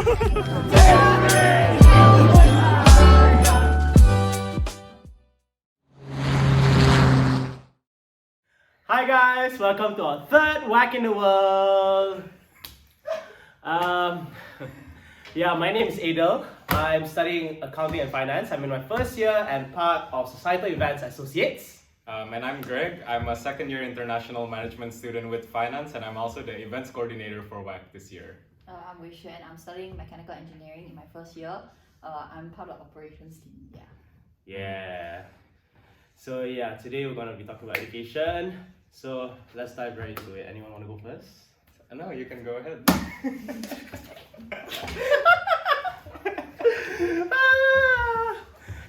Hi guys, welcome to our third Whack in the World. Um, yeah, my name is Adel. I'm studying accounting and finance. I'm in my first year and part of Societal Events Associates. And I'm Greg. I'm a second-year international management student with finance, and I'm also the events coordinator for WAC this year. I'm Wishu and I'm studying mechanical engineering in my first year. I'm part of the operations team. Yeah. So yeah, today we're gonna be talking about education. So let's dive right into it. Anyone want to go first? No, you can go ahead.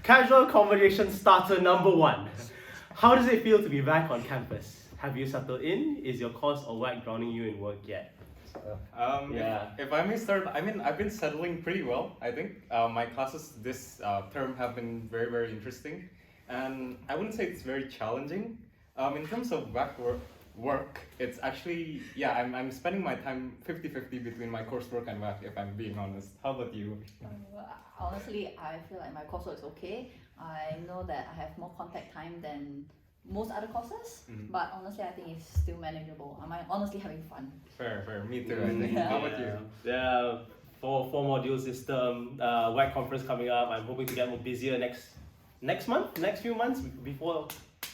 Casual conversation starter number 1. How does it feel to be back on campus? Have you settled in? Is your course or work drowning you in work yet? If I may start, I've been settling pretty well, I think. My classes this term have been very, very interesting. And I wouldn't say it's very challenging. In terms of work, it's actually, I'm spending my time 50-50 between my coursework and WAC, if I'm being honest. How about you? Honestly, I feel like my coursework is okay. I know that I have more contact time than most other courses, but honestly, I think it's still manageable. I'm honestly having fun. Fair. Me too, I think. How about you? Yeah, four module system, WAC conference coming up. I'm hoping to get more busier next few months before.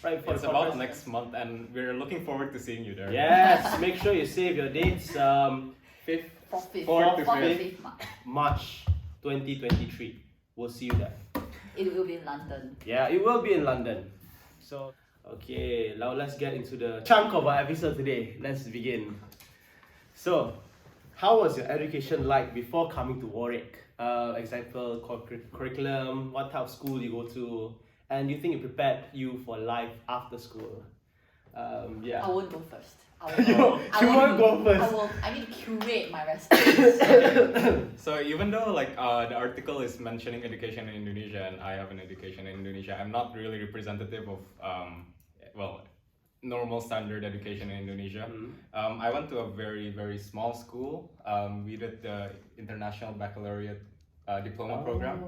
Right before It's the about conference. next month, and we're looking forward to seeing you there. Yes, make sure you save your dates. 5th, 4th to 5th March 2023. We'll see you there. It will be in London. Yeah, it will be in London. So, okay, now let's get into the chunk of our episode today. Let's begin. So, how was your education like before coming to Warwick? Example, curriculum, what type of school you go to, and you think it prepared you for life after school? I won't go first. You won't go first. I need to curate my response. So even though the article is mentioning education in Indonesia and I have an education in Indonesia, I'm not really representative of normal standard education in Indonesia. I went to a very, very small school. We did the International Baccalaureate Diploma program,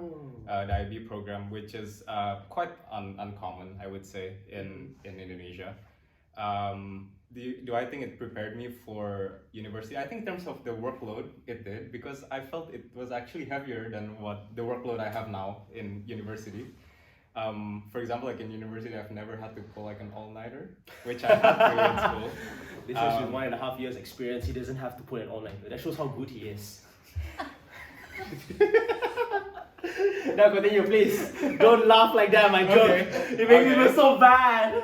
the IB program, which is quite uncommon, I would say, in Indonesia. Do I think it prepared me for university? I think in terms of the workload, it did, because I felt it was actually heavier than what the workload I have now in university. For example, like in university, I've never had to pull like an all-nighter, which I had to in school. This is with 1.5 years experience. He doesn't have to put an all-nighter. That shows how good he is. Now continue, please. Don't laugh like that, my joke. It makes me feel so bad.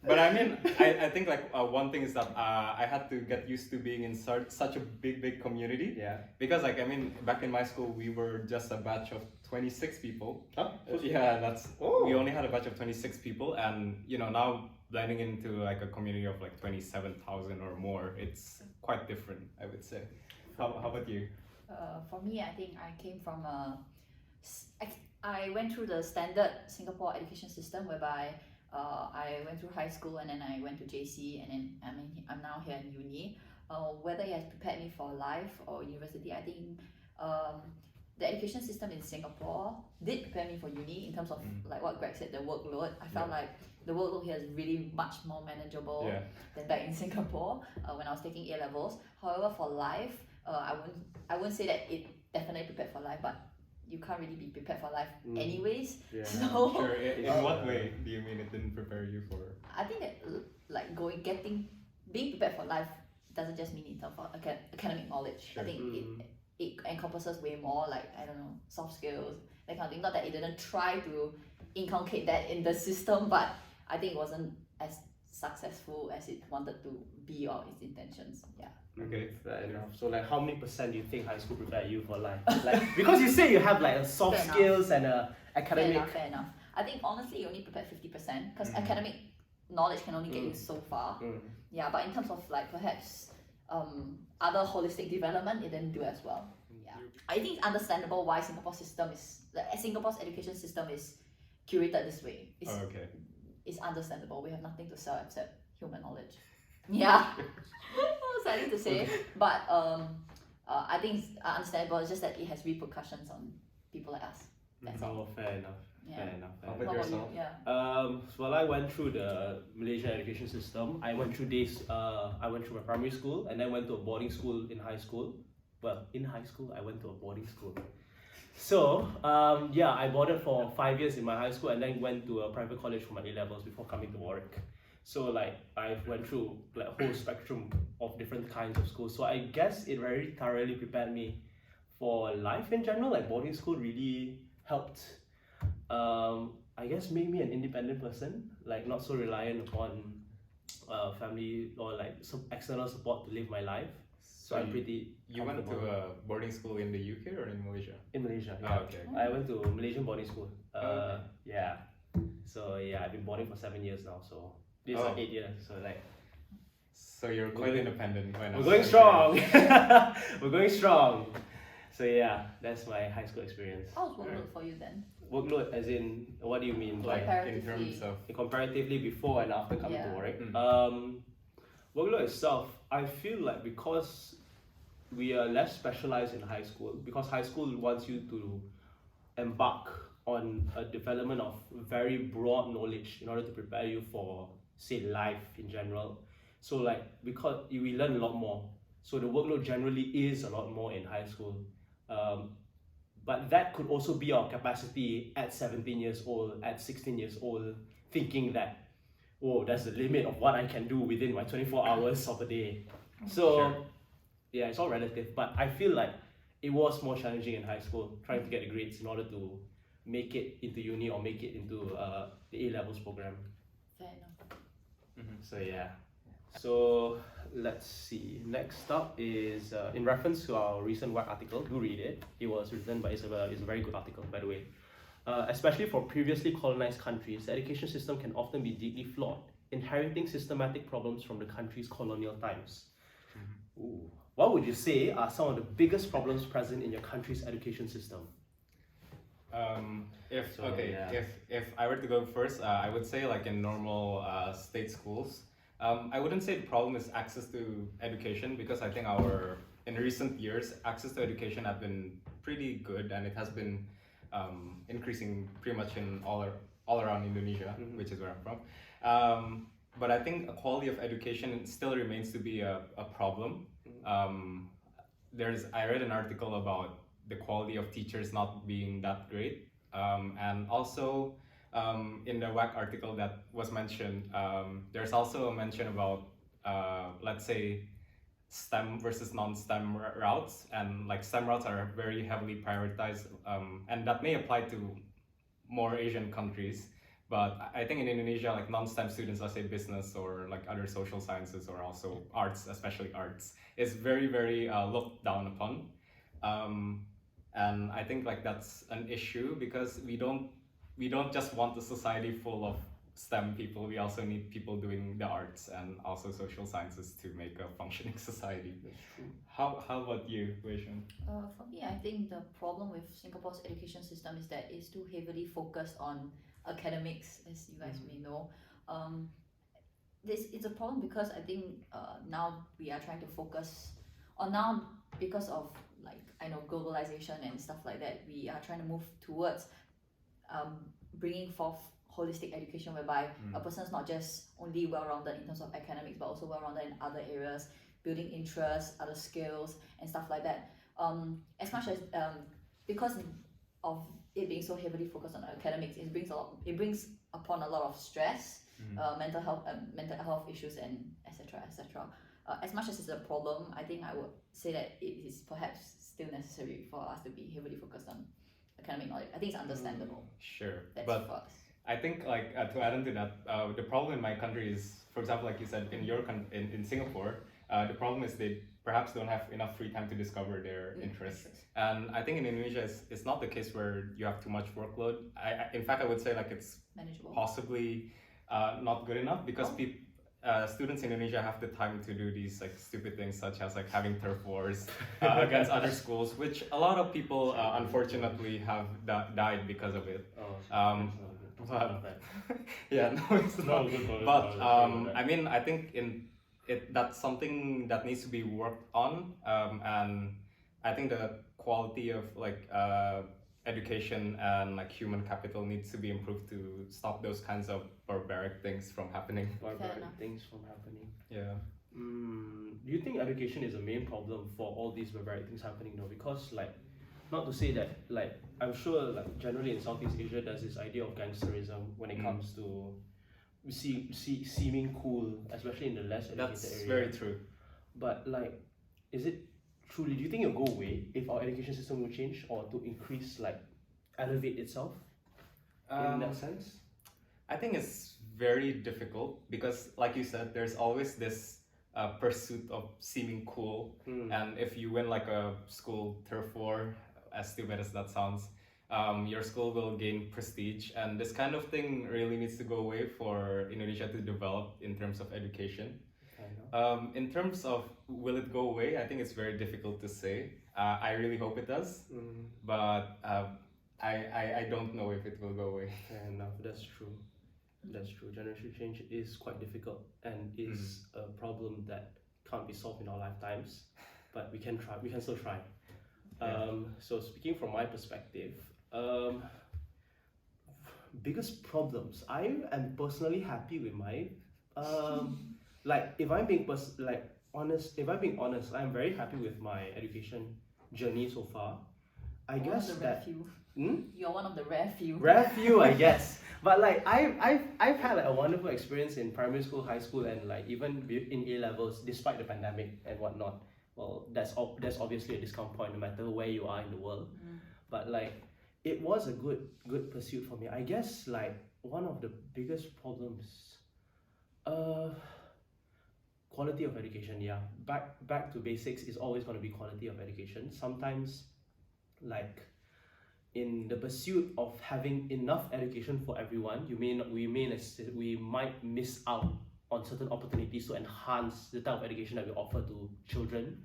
But I mean, I think like one thing is that I had to get used to being in such a big community. Yeah. Because like, I mean, back in my school, we were just a batch of 26 people. Huh? Yeah, we only had a batch of 26 people, and now blending into like a community of like 27,000 or more, it's quite different, I would say. How about you? For me, I think I came from I went through the standard Singapore education system whereby I went through high school and then I went to JC and then I'm now here in uni. Whether it has prepared me for life or university, I think the education system in Singapore did prepare me for uni in terms of like what Greg said, the workload. I felt like the workload here is really much more manageable than back in Singapore when I was taking A levels. However, for life, I wouldn't say that it definitely prepared for life, but you can't really be prepared for life anyways. Yeah. So Sure. In what way do you mean it didn't prepare you for? I think that like being prepared for life doesn't just mean in terms of academic knowledge. Sure. I think it encompasses way more, like, I don't know, soft skills, that kind of thing. Not that it didn't try to inculcate that in the system, but I think it wasn't as successful as it wanted to be or its intentions. Yeah. Okay. Fair enough. So like, how many % do you think high school prepared you for life? Like, because you say you have like a soft Fair skills and a academic. Fair enough. I think honestly you only prepared 50% because academic knowledge can only get you so far. Yeah, but in terms of like perhaps other holistic development, it didn't do as well. Yeah, I think it's understandable why Singapore's education system is curated this way. It's understandable. We have nothing to sell except human knowledge. Yeah, sadly to say, but I think it's understandable. It's just that it has repercussions on people like us. That's all. Oh, fair enough. Yeah. Fair enough. Fair How enough. about What about you? yourself? Yeah. Well, I went through the Malaysian education system. I went through days. I went through my primary school and then went to a boarding school in high school. Well, in high school, I went to a boarding school. So, yeah, I boarded for 5 years in my high school and then went to a private college for my A levels before coming to Warwick. So, like, I went through like a whole spectrum of different kinds of schools. So, I guess it very thoroughly prepared me for life in general. Like, boarding school really helped. I guess made me an independent person, like not so reliant upon family or like some external support to live my life. So I'm pretty. You went to comfortable. a boarding school in the UK or in Malaysia? In Malaysia. Oh, Yeah. okay. I went to Malaysian boarding school. Okay. Yeah. So yeah, I've been boarding for 7 years now. So this is Oh. like 8 years. So like So you're quite independent. we're going strong. We're going strong. So yeah, that's my high school experience. How's workload for you then? Workload, as in, what do you mean? Like Like in terms of comparatively before and after coming to Yeah. Warwick. Mm. Workload itself, I feel like because we are less specialized in high school, because high school wants you to embark on a development of very broad knowledge in order to prepare you for, say, life in general. So like, because we learn a lot more, so the workload generally is a lot more in high school. But that could also be our capacity at 17 years old, at 16 years old, thinking that, oh, that's the limit of what I can do within my 24 hours of a day. So, Sure. yeah, it's all relative. But I feel like it was more challenging in high school, trying to get the grades in order to make it into uni or make it into the A levels program. Fair enough. So yeah. So let's see. Next up is in reference to our recent WITW article. Do read it. It was written by Isabella. It's a very good article, by the way. Especially for previously colonized countries, the education system can often be deeply flawed, inheriting systematic problems from the country's colonial times. Ooh. What would you say are some of the biggest problems present in your country's education system? If I were to go first, I would say like in normal state schools, I wouldn't say the problem is access to education, because I think in recent years access to education have been pretty good, and it has been increasing pretty much in all around Indonesia, which is where I'm from. But I think quality of education still remains to be a problem. I read an article about the quality of teachers not being that great, and also in the WAC article that was mentioned, there's also a mention about let's say STEM versus non-STEM routes, and like STEM routes are very heavily prioritized, and that may apply to more Asian countries. But I think in Indonesia, like non-STEM students, let's say business or like other social sciences or also arts, especially arts, is very, very looked down upon. And I think like that's an issue, because we don't just want a society full of STEM people. We also need people doing the arts and also social sciences to make a functioning society. That's true. How about you, Wei Shun? For me, I think the problem with Singapore's education system is that it's too heavily focused on academics, as you guys may know. It's a problem because I think now we are trying to focus on because of like globalization and stuff like that. We are trying to move towards bringing forth holistic education, whereby a person is not just only well-rounded in terms of academics, but also well-rounded in other areas, building interests, other skills, and stuff like that. As much as because of it being so heavily focused on academics, it brings upon a lot of stress, mental health issues, and etc. As much as it's a problem, I think I would say that it is perhaps still necessary for us to be heavily focused on academic knowledge. I think it's understandable. Sure, That's but for us. I think like to add on to that, the problem in my country is, for example, like you said, in Singapore, the problem is they perhaps don't have enough free time to discover their interests. And I think in Indonesia, it's not the case where you have too much workload. In fact, I would say like it's Manageable. possibly not good enough, because students in Indonesia have the time to do these like stupid things, such as like having turf wars against other schools, which a lot of people unfortunately have died because of it. Yeah, no, it's not. But I mean, I think that's something that needs to be worked on, and I think the quality of like education and like human capital needs to be improved to stop those kinds of barbaric things from happening. Barbaric enough. things from happening. Yeah. Do you think education is a main problem for all these barbaric things happening though? Because like, not to say that like, I'm sure like generally in Southeast Asia there's this idea of gangsterism when it comes to seeming cool, especially in the less educated That's area. very true. But like, is it truly? Do you think it'll go away if our education system will change or to increase, like, elevate itself in that sense? I think it's very difficult because, like you said, there's always this pursuit of seeming cool, and if you win like a school turf war, as stupid as that sounds, your school will gain prestige, and this kind of thing really needs to go away for Indonesia to develop in terms of education. In terms of will it go away, I think it's very difficult to say. I really hope it does, but I don't know if it will go away. Fair enough, that's true. That's true. Generation change is quite difficult and is a problem that can't be solved in our lifetimes, but we can try. We can still try. So speaking from my perspective, biggest problems. I am personally happy with mine. Like if I'm being honest, I'm very happy with my education journey so far. I guess that You're one of the rare few. rare few, I guess. But like I've had like a wonderful experience in primary school, high school, and like even in A levels, despite the pandemic and whatnot. Well, that's obviously a discount point no matter where you are in the world. But like it was a good pursuit for me. I guess like one of the biggest problems, quality of education. Yeah, back to basics is always going to be quality of education. Sometimes, like, in the pursuit of having enough education for everyone, we might miss out on certain opportunities to enhance the type of education that we offer to children,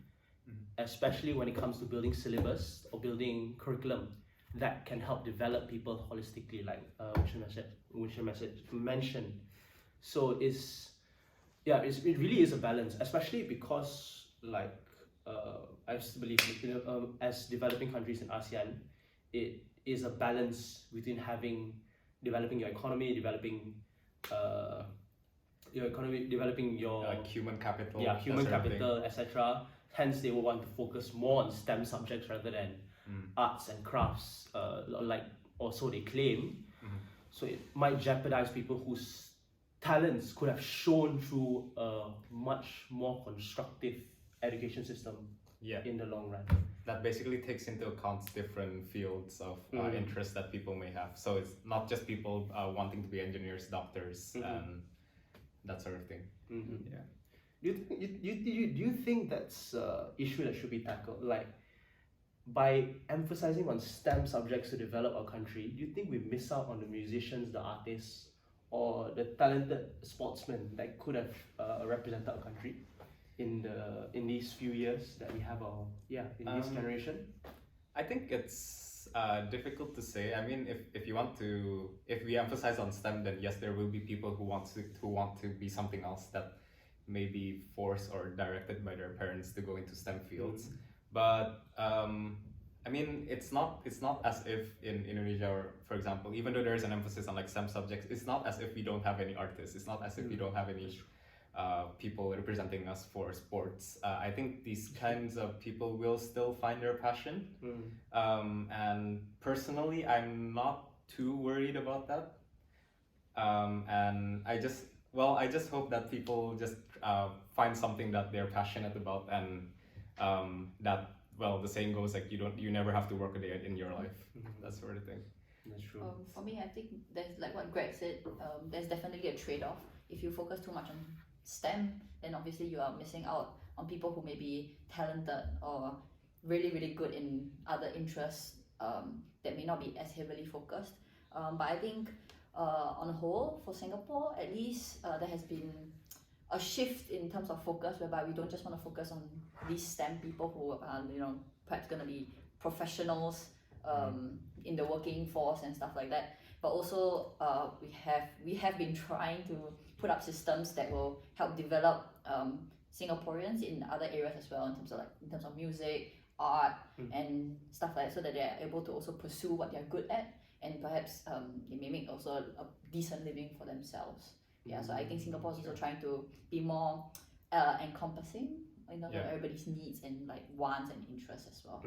especially when it comes to building syllabus or building curriculum that can help develop people holistically, like which mentioned. So it really is a balance, especially because like I just believe as developing countries in ASEAN, it is a balance between developing your economy, developing your human capital. Yeah, human capital, etc. Hence, they will want to focus more on STEM subjects rather than arts and crafts, or so they claim. So it might jeopardize people whose talents could have shown through a much more constructive education system in the long run. That basically takes into account different fields of interest that people may have. So it's not just people wanting to be engineers, doctors, and that sort of thing. Yeah. Do you think that's an issue that should be tackled? Like, by emphasizing on STEM subjects to develop our country, do you think we miss out on the musicians, the artists, or the talented sportsmen that could have represented our country in these few years that we have this generation? I think it's difficult to say. I mean, if we emphasize on STEM, then yes, there will be people who want to be something else that may be forced or directed by their parents to go into STEM fields. But I mean, it's not as if in Indonesia, or for example, even though there's an emphasis on like STEM subjects, it's not as if we don't have any artists. It's not as if we don't have any people representing us for sports. I think these kinds of people will still find their passion. And personally, I'm not too worried about that. And I just hope that people just find something that they're passionate about, and that, well, the saying goes like you never have to work a day in your life. That sort of thing. That's true. For me, I think there's, like what Greg said, there's definitely a trade-off. If you focus too much on STEM, then obviously you are missing out on people who may be talented or really, really good in other interests that may not be as heavily focused. But I think on the whole, for Singapore, at least there has been a shift in terms of focus, whereby we don't just want to focus on these STEM people who are, perhaps going to be professionals in the working force and stuff like that. But also we have been trying to put up systems that will help develop Singaporeans in other areas as well, in terms of music, art and stuff like that, so that they're able to also pursue what they're good at, and perhaps they may make also a decent living for themselves. So I think Singapore is also trying to be more encompassing in terms of everybody's needs and like wants and interests as well.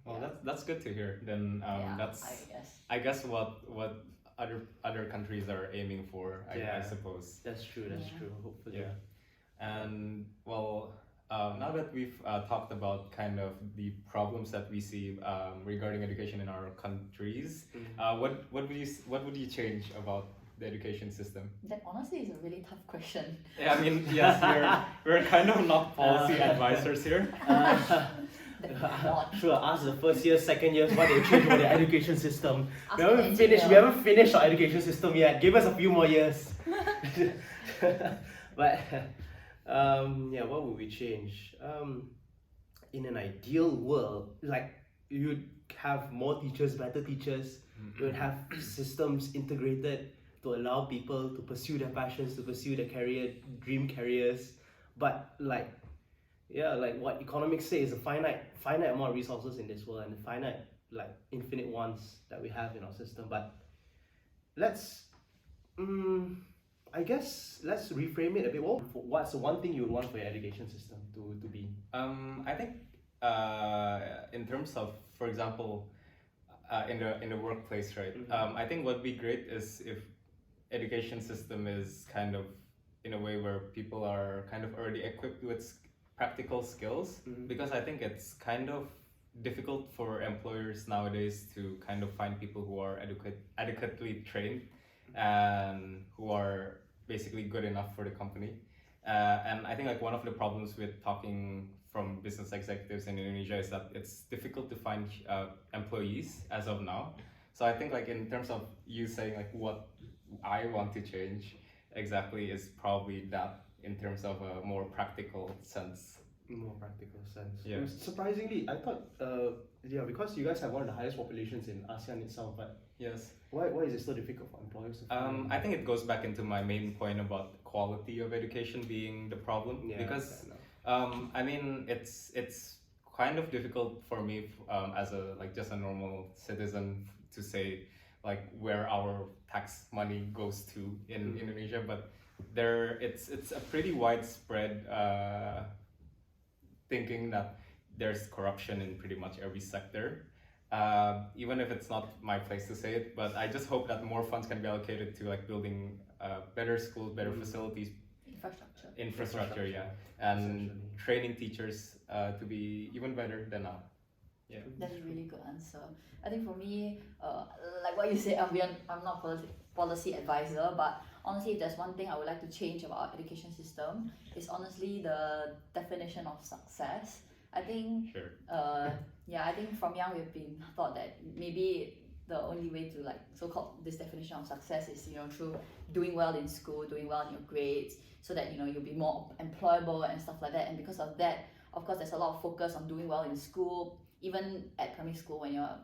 Well, that's good to hear. Then that's I guess what other countries are aiming for. I suppose. That's true. That's true. Hopefully. And well, now that we've talked about kind of the problems that we see regarding education in our countries, what would you change about the education system? That honestly is a really tough question. Yeah, I mean, yes, we're kind of not policy advisors here. Sure, ask the first year, second years what they change about the education system. We haven't finished our education system yet. Give us a few more years. But what would we change? In an ideal world, like you'd have more teachers, better teachers. You would have systems integrated to allow people to pursue their passions, to pursue their dream careers. But like what economics say is a finite amount of resources in this world, and finite, like infinite ones that we have in our system. But let's reframe it a bit more. What's the one thing you would want for your education system to be? I think in terms of, for example, in the workplace, right? I think what'd be great is if education system is kind of in a way where people are kind of already equipped with practical skills, because I think it's kind of difficult for employers nowadays to kind of find people who are adequately trained and who are basically good enough for the company. And I think like one of the problems with talking from business executives in Indonesia is that it's difficult to find employees as of now. So I think like in terms of you saying like what I want to change exactly is probably that, in terms of a more practical sense. Yeah. Surprisingly, I thought because you guys have one of the highest populations in ASEAN itself, but yes. Why is it so difficult for employers to find? I think it goes back into my main point about quality of education being the problem, because I mean it's kind of difficult for me as a just a normal citizen to say like where our tax money goes to in Indonesia, but it's a pretty widespread thinking that there's corruption in pretty much every sector. Even if it's not my place to say it, but I just hope that more funds can be allocated to like building better schools, better facilities, infrastructure, and training teachers to be even better than now. Yeah, that's a really good answer. I think for me, like what you said, I'm not policy advisor, but honestly, if there's one thing I would like to change about our education system, is honestly the definition of success. I think I think from young we've been taught that maybe the only way to like so-called this definition of success is through doing well in school, doing well in your grades, so that you'll be more employable and stuff like that. And because of that, of course, there's a lot of focus on doing well in school. Even at primary school, when you're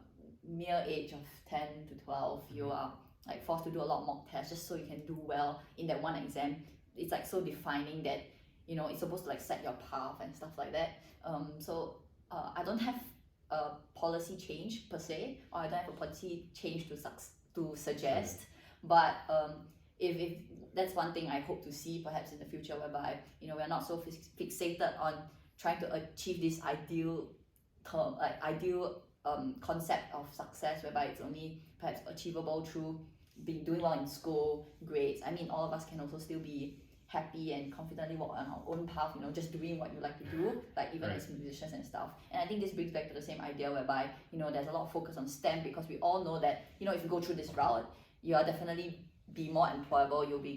mere age of 10 to 12, you are like forced to do a lot of mock tests just so you can do well in that one exam. It's like so defining that it's supposed to like set your path and stuff like that. I don't have a policy change per se, or I don't have a policy change to suggest. But if that's one thing I hope to see perhaps in the future, whereby we're not so fixated on trying to achieve this ideal concept of success, whereby it's only perhaps achievable through doing well in school, grades. I mean, all of us can also still be happy and confidently walk on our own path, just doing what you like to do, like even as musicians and stuff. And I think this brings back to the same idea whereby, there's a lot of focus on STEM, because we all know that, if you go through this route, you are definitely be more employable, you'll be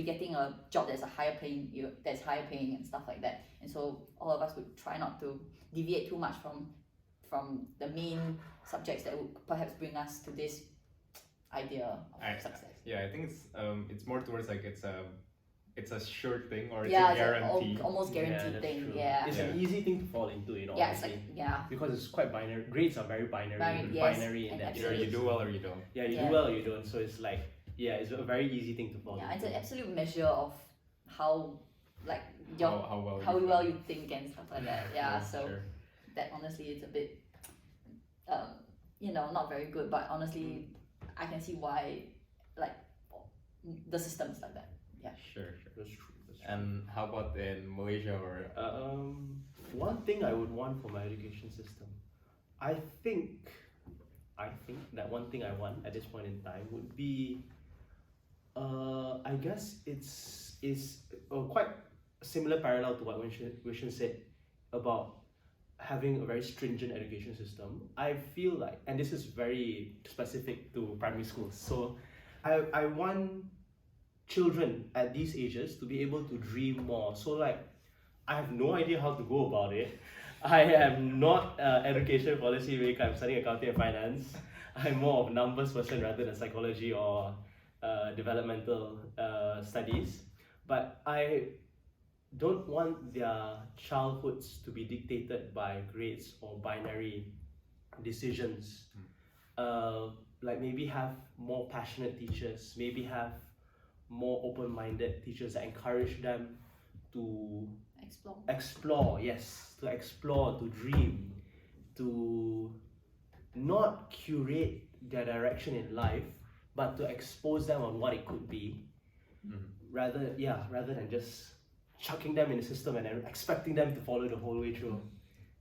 getting a job that's higher paying and stuff like that. And so all of us would try not to deviate too much from the main subjects that would perhaps bring us to this idea of success. I think it's more towards like it's a sure thing, or it's a guarantee. Almost guaranteed thing. True. Yeah. It's an easy thing to fall into, because it's quite binary. Grades are very binary in that. Either you do well or you don't. Yeah, you do well or you don't. So it's like, it's a very easy thing to fall into. Yeah, it's an absolute measure of how well you think and stuff like that. Yeah, so that honestly it's a bit, not very good. But honestly, I can see why, like, the system is like that. Yeah. Sure. That's true. And how about in Malaysia or? One thing I would want for my education system, I think that one thing I want at this point in time would be, I guess it's quite similar parallel to what Wishan said about having a very stringent education system. I feel like, and this is very specific to primary schools, so I want children at these ages to be able to dream more. So like, I have no idea how to go about it. I am not education policy maker. I'm studying accounting and finance. I'm more of numbers person rather than psychology or developmental studies. But I don't want their childhoods to be dictated by grades or binary decisions. Like maybe have more passionate teachers, maybe have more open-minded teachers that encourage them to explore, to dream, to not curate their direction in life, but to expose them on what it could be, rather than just chucking them in the system and then expecting them to follow the whole way through.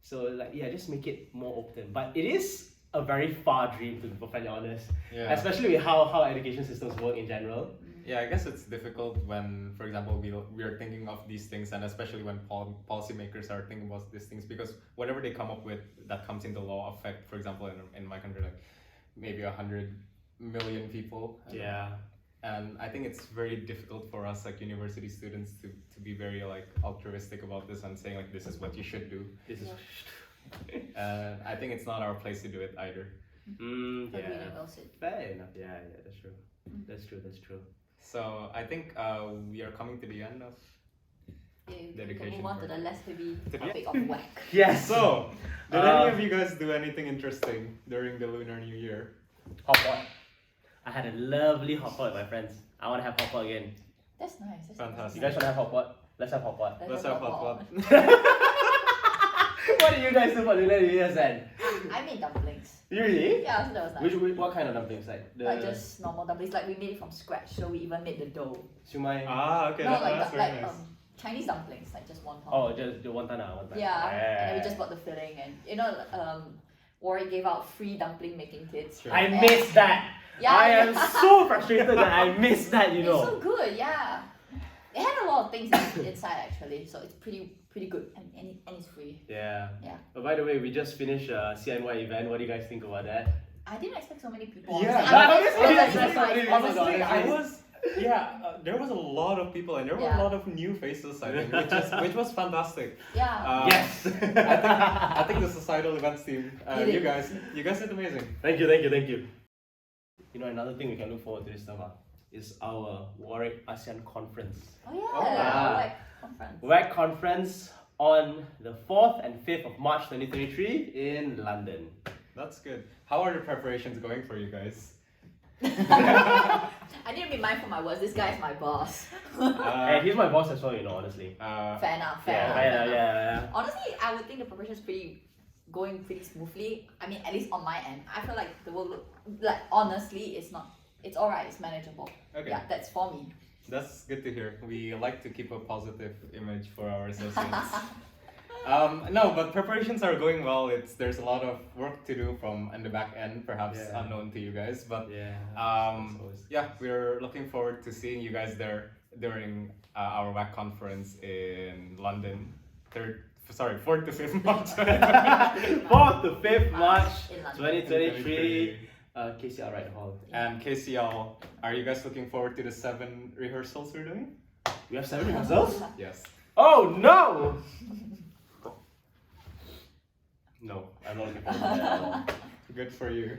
So like, just make it more open. But it is a very far dream, to be perfectly honest. Yeah. Especially with how education systems work in general. Yeah, I guess it's difficult when, for example, we are thinking of these things, and especially when policymakers are thinking about these things, because whatever they come up with that comes into law affect, for example, in my country, like maybe 100 million people. Yeah. And I think it's very difficult for us, like university students, to be very like altruistic about this and saying like, this is what you should do. This is. And I think it's not our place to do it either. Fair enough. Yeah, that's true. That's true. So I think we are coming to the end of We dedication. can move on to the less heavy topic of whack. Yes. So, did any of you guys do anything interesting during the Lunar New Year? Hotpot. I had a lovely hotpot with my friends. I want to have hotpot again. That's nice. Fantastic. You guys want to have hotpot? Let's have hotpot. Let's have hot. What did you guys do for Lunar New Year's then? I made dumplings. You really? Yeah, so that was nice. What kind of dumplings? Like just normal dumplings. Like we made it from scratch, so we even made the dough. Shumai. Ah, okay, No, that's very nice. Chinese dumplings, like just 1 pound. Oh, just the one time. Yeah, and then we just bought the filling, and Warwick gave out free dumpling making kits. Sure. I missed that. Yeah, I am so frustrated that I missed that. It's so good, yeah. It had a lot of things inside actually, so it's pretty good, and it's free. Yeah. Yeah. But by the way, we just finished a CNY event. What do you guys think about that? I didn't expect so many people. Yeah, there was a lot of people, and there were a lot of new faces, I think, which was fantastic. Yeah. Yes. I think the societal events team, you guys did amazing. Thank you. You know, another thing we can look forward to this summer is our Warwick ASEAN conference. Oh yeah. Oh, yeah. Like conference. WAC conference on the 4th and 5th of March 2023 in London. That's good. How are the preparations going for you guys? I need to be mindful of my words. This guy is my boss. Hey, he's my boss as well, Honestly. Fair enough. Yeah. Honestly, I would think the preparation is going pretty smoothly. I mean, at least on my end. I feel like the work, like honestly, it's alright. It's manageable. Okay. Yeah, that's for me. That's good to hear. We like to keep a positive image for our associates. No, but preparations are going well. There's a lot of work to do in the back end, perhaps unknown to you guys. But we're looking forward to seeing you guys there during our WAC conference in London. 4th to 5th March. 4th to 5th March In London. 2023. KCL Right Hall. And KCL, are you guys looking forward to the 7 rehearsals we're doing? We have 7 rehearsals? Yes. Oh no! No, I'm not looking forward to that at all. Good for you.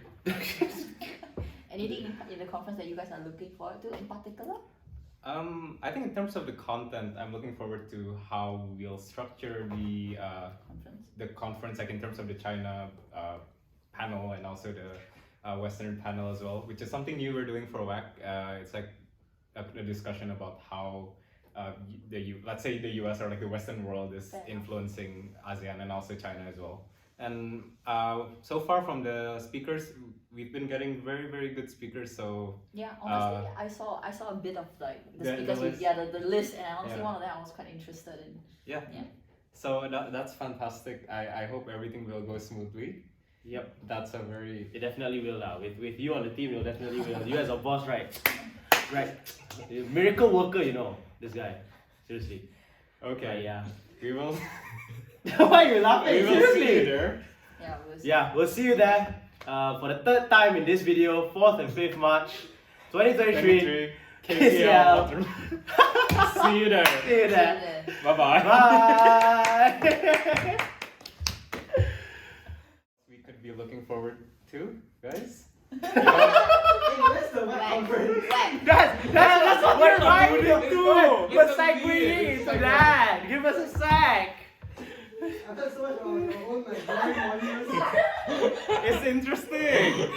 Anything in the conference that you guys are looking forward to in particular? I think in terms of the content, I'm looking forward to how we'll structure the conference, like in terms of the China panel and also the Western panel as well, which is something new we're doing for WAC. It's like a discussion about how let's say the US or like the Western world is influencing ASEAN and also China as well. And so far from the speakers, we've been getting very good speakers. So Yeah, honestly, I saw a bit of like the the speakers with list. the list, and honestly, Yeah. one of them I was quite interested in. Yeah. Yeah. So that's fantastic. I hope everything will go smoothly. Yep. That's a very It definitely will lah. With you on the team, it definitely will. You as a boss, right? Right. Miracle worker, you know, this guy. Seriously. okay. Yeah. We will Why are you laughing? we will see you Seriously. there. Yeah, we'll see. Yeah, we'll see you there for the third time in this video, 4th and 5th March 2023. 23 KCL. KCL. See you there. See you there. Bye bye. Bye. We could be looking forward to, guys. Where's the Whack. Whack. That's what we're trying to do. It's We're a segueing bit. into that. Give us a sec. I thought so much on your own like drawing modules. It's interesting.